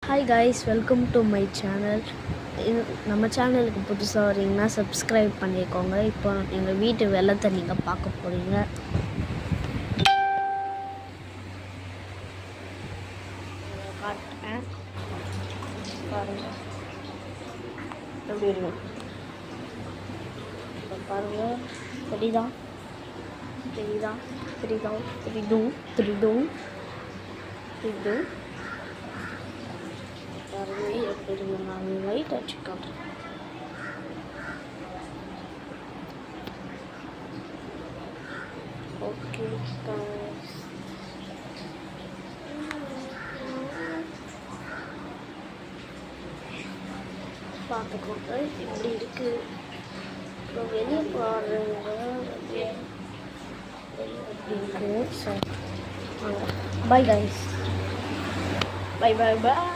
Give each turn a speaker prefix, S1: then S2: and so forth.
S1: Hi guys, welcome to my channel. நம்ம சேனலுக்கு புதுசாக வரீங்கன்னா சப்ஸ்கிரைப் பண்ணிக்கோங்க. இப்போ எங்கள் வீட்டு வெள்ளத்தை நீங்கள் பார்க்க போகிறீங்க. காட்டுறேன் பாருங்கள் எப்படி இருக்கும். இப்போ பாருங்கள், தெரியுதா தெரியுதா தெரியுதா தெரியுது தெரியுது தெரியுது பாருங்க எப்படி நான் லைட் அடிச்சு காட்டுறேன். ஓகே பார்த்துக்கோங்க இப்படி இருக்கு. இப்போ வெளியே பாருங்க அப்படி இருக்கு. So bye guys, bye bye பாய்.